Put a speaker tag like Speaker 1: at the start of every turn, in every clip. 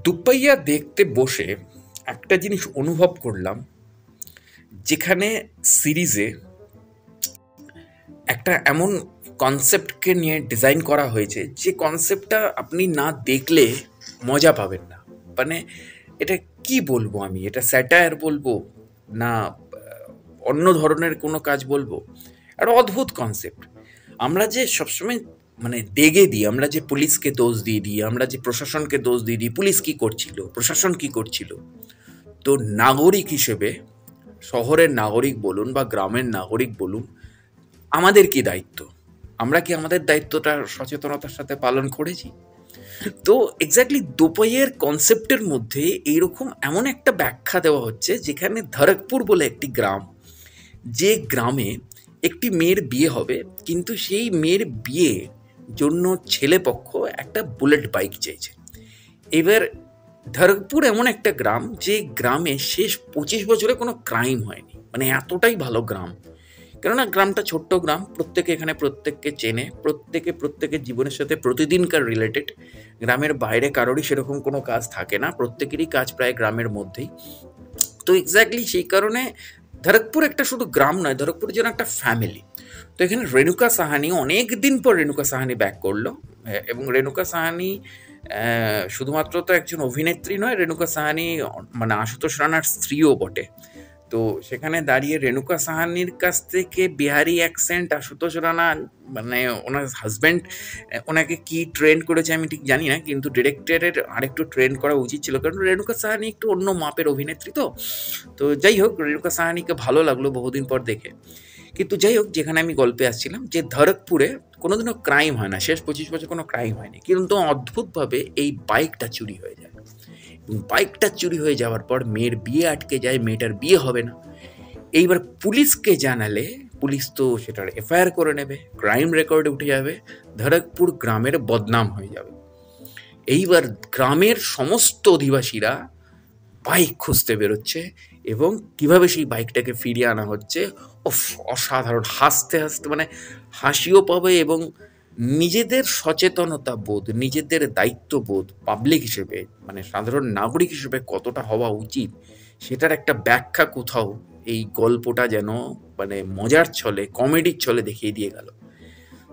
Speaker 1: দুপাইয়া দেখতে বসে একটা জিনিস অনুভব করলাম, যেখানে সিরিজে একটা এমন কনসেপ্টকে নিয়ে ডিজাইন করা হয়েছে যে কনসেপ্টটা আপনি না দেখলে মজা পাবেন না। মানে এটা কি বলবো, আমি এটা স্যাটায়ার বলবো না অন্য ধরনের কোনো কাজ বলবো। একটা অদ্ভুত কনসেপ্ট। আমরা যে সবসময় মানে দেগে দিই, আমরা যে পুলিশকে দোষ দিয়ে দিই, আমরা যে প্রশাসনকে দোষ দিয়ে দিই, পুলিশ কি করছিল, প্রশাসন কি করছিল। তো নাগরিক হিসেবে, শহরের নাগরিক বলুন বা গ্রামের নাগরিক বলুন, আমাদের কি দায়িত্ব? আমরা কি আমাদের দায়িত্বটা সচেতনতার সাথে পালন করেছি? তো এক্স্যাক্টলি দোপাইয়ের কনসেপ্টের মধ্যে এইরকম এমন একটা ব্যাখ্যা দেওয়া হচ্ছে, যেখানে ধরকপুর বলে একটি গ্রাম, যে গ্রামে একটি মেয়ের বিয়ে হবে, কিন্তু সেই মেয়ের বিয়ে জন্য ছেলে পক্ষ একটা বুলেট বাইক চাইছে। এবার ধরকপুর এমন একটা গ্রাম, যে গ্রামে শেষ 25 বছরে কোনো ক্রাইম হয়নি। মানে এতটাই ভালো গ্রাম। কেননা গ্রামটা ছোট্ট গ্রাম, প্রত্যেকে এখানে প্রত্যেককে চেনে, প্রত্যেকে প্রত্যেকের জীবনের সাথে প্রতিদিনকার রিলেটেড। গ্রামের বাইরে কারোরই সেরকম কোনো কাজ থাকে না, প্রত্যেকেরই কাজ প্রায় গ্রামের মধ্যেই। তো এক্স্যাক্টলি সেই কারণে ধরকপুর একটা শুধু গ্রাম নয়, ধরকপুর যেন একটা ফ্যামিলি। তো এখানে রেণুকা সাহানি, অনেক দিন পর রেণুকা সাহানি ব্যাক করলো। এবং রেণুকা সাহানি শুধুমাত্র তো একজন অভিনেত্রী নয়, রেণুকা সাহানি মানে আশুতোষ রানার স্ত্রীও বটে। তো সেখানে দাঁড়িয়ে রেণুকা সাহানির কাছ থেকে বিহারি অ্যাকসেন্ট আশুতোষ রানা, মানে ওনার হাজব্যান্ড ওনাকে কি ট্রেন করেছে আমি ঠিক জানি না, কিন্তু ডিরেক্টরের আরেকটু ট্রেন করা উচিত ছিল, কারণ রেণুকা সাহানি একটু অন্য মাপের অভিনেত্রী। তো তো যাই হোক, রেণুকা সাহানিকে ভালো লাগলো বহুদিন পর দেখে। কিন্তু যাই হোক, যেখানে আমি গল্পে আসছিলাম, যে ধরকপুরে কোনোদিনও ক্রাইম হয় না, শেষ 25 বছর কোনো ক্রাইম হয়নি, কিন্তু অদ্ভুতভাবে এই বাইকটা চুরি হয়ে যায়। বাইকটা চুরি হয়ে যাওয়ার পর মেয়ের বিয়ে আটকে যায়, মেয়েটার বিয়ে হবে না। এইবার পুলিশকে জানালে পুলিশ তো সেটার এফআইআর করে নেবে, ক্রাইম রেকর্ডে উঠে যাবে, ধরকপুর গ্রামের বদনাম হয়ে যাবে। এইবার গ্রামের সমস্ত অধিবাসীরা বাইক খুঁজতে বেরোচ্ছে, এবং কিভাবে সেই বাইকটাকে ফিরিয়ে আনা হচ্ছে। ওফ, অসাধারণ! হাসতে হাসতে মানে হাসিও পাবে, এবং নিজেদের সচেতনতা বোধ, নিজেদের দায়িত্ববোধ পাবলিক হিসেবে, মানে সাধারণ নাগরিক হিসেবে কতটা হওয়া উচিত, সেটার একটা ব্যাখ্যা কোথাও এই গল্পটা যেন মানে মজার ছলে, কমেডির ছলে দেখিয়ে দিয়ে গেল।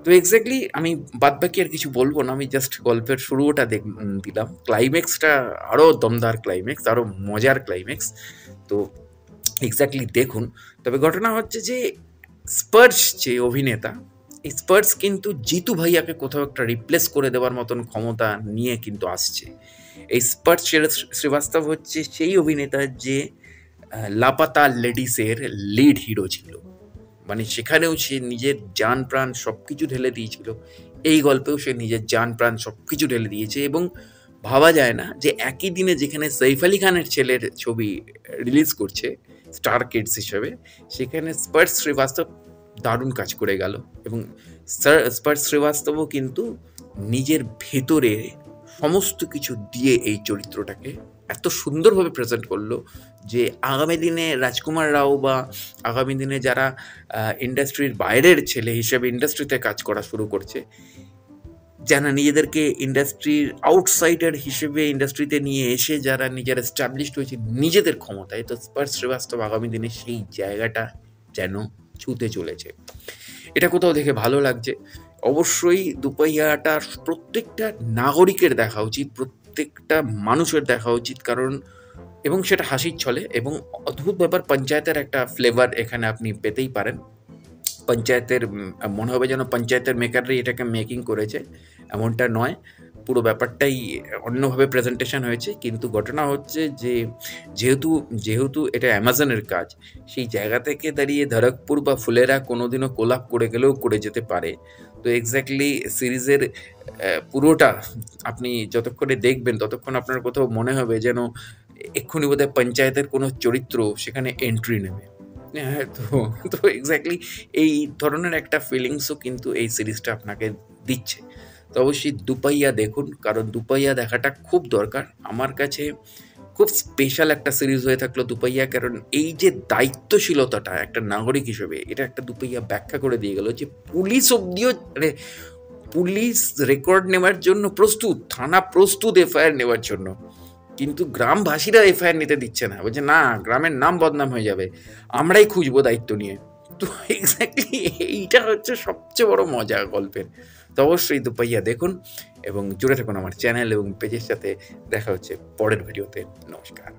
Speaker 1: তো এক্স্যাক্টলি আমি বাদবাকি আর কিছু বলবো না, আমি জাস্ট গল্পের শুরুটা দিলাম। ক্লাইম্যাক্সটা আরও দমদার ক্লাইম্যাক্স, আরও মজার ক্লাইম্যাক্স। তো এক্স্যাক্টলি দেখুন। তবে ঘটনা হচ্ছে যে স্পার্শ যে অভিনেতা, এই স্পার্শ কিন্তু জিতু ভাইয়াকে কোথাও একটা রিপ্লেস করে দেওয়ার মতন ক্ষমতা নিয়ে কিন্তু আসছে। এই স্পার্শ শ্রীবাস্তব হচ্ছে সেই অভিনেতা যে লাপাতা লেডিসের লিড হিরো ছিল। মানে সেখানেও সে নিজের জান প্রাণ সব কিছু ঢেলে দিয়েছিল, এই গল্পেও সে নিজের জান প্রাণ সব কিছু ঢেলে দিয়েছে। এবং ভাবা যায় না যে একই দিনে যেখানে সৈফ আলী খানের ছেলের ছবি রিলিজ করছে স্টার কিডস হিসেবে, সেখানে স্পার্শ শ্রীবাস্তব দারুণ কাজ করে গেল। এবং স্পার্শ শ্রীবাস্তবও কিন্তু নিজের ভেতরে সমস্ত কিছু দিয়ে এই চরিত্রটাকে এত সুন্দরভাবে প্রেজেন্ট করলো, যে আগামী দিনে রাজকুমার রাও বা আগামী দিনে যারা ইন্ডাস্ট্রির বাইরের ছেলে হিসেবে ইন্ডাস্ট্রিতে কাজ করা শুরু করছে, যারা নিজেদেরকে ইন্ডাস্ট্রির আউটসাইডার হিসেবে ইন্ডাস্ট্রিতে নিয়ে এসে যারা নিজের এস্টাবলিশড হয়েছে নিজেদের ক্ষমতায়, তো স্পার্শ শ্রীবাস্তব আগামী দিনে সেই জায়গাটা যেন ছুঁতে চলেছে। এটা কোথাও দেখে ভালো লাগছে। অবশ্যই দুপাইয়াটা প্রত্যেকটা নাগরিকের দেখা উচিত, প্রত্যেকটা মানুষের দেখা উচিত, কারণ এবং সেটা হাসির ছলে। এবং অদ্ভুত ব্যাপার, পঞ্চায়েতের একটা ফ্লেভার এখানে আপনি পেতেই পারেন। পঞ্চায়েতের মনে হবে যেন পঞ্চায়েতের মেকাররাই এটাকে মেকিং করেছে, এমনটা নয়। পুরো ব্যাপারটাই অন্যভাবে প্রেজেন্টেশন হয়েছে। কিন্তু ঘটনা হচ্ছে যে যেহেতু যেহেতু এটা অ্যামাজনের কাজ, সেই জায়গা থেকে দাঁড়িয়ে ধরকপুর বা ফুলেরা কোনোদিনও কোলাপ করে গেলেও করে যেতে পারে। তো এক্স্যাক্টলি সিরিজের পুরোটা আপনি যতক্ষণে দেখবেন ততক্ষণ আপনার কোথাও মনে হবে যেন এক্ষুনি বোধহয় পঞ্চায়েতের কোনো চরিত্র সেখানে এন্ট্রি নেবে। হ্যাঁ, তো তো এক্স্যাক্টলি এই ধরনের একটা ফিলিংসও কিন্তু এই সিরিজটা আপনাকে দিচ্ছে। তো অবশ্যই দুপাইয়া দেখুন, কারণ দুপাইয়া দেখাটা খুব দরকার। আমার কাছে খুব স্পেশাল একটা সিরিজ হয়ে থাকলো দুপাইয়া, কারণ এই যে দায়িত্বশীলতাটা একটা নাগরিক হিসেবে, এটা একটা দুপাইয়া ব্যাখ্যা করে দিয়ে গেল, যে পুলিশ অব্দিও মানে পুলিশ রেকর্ড নেওয়ার জন্য প্রস্তুত, থানা প্রস্তুত এফআইআর নেওয়ার জন্য, কিন্তু গ্রামবাসীরা এফআইআর নিতে দিচ্ছে না, বলছে না গ্রামের নাম বদনাম হয়ে যাবে, আমরাই খুঁজবো দায়িত্ব নিয়ে। তো এক্স্যাক্টলি এইটা হচ্ছে সবচেয়ে বড় মজা গল্পের। তো অবশ্যই দুপাইয়া দেখুন এবং জুড়ে থাকুন আমার চ্যানেল এবং পেজের সাথে। দেখা হচ্ছে পরের ভিডিওতে। নমস্কার।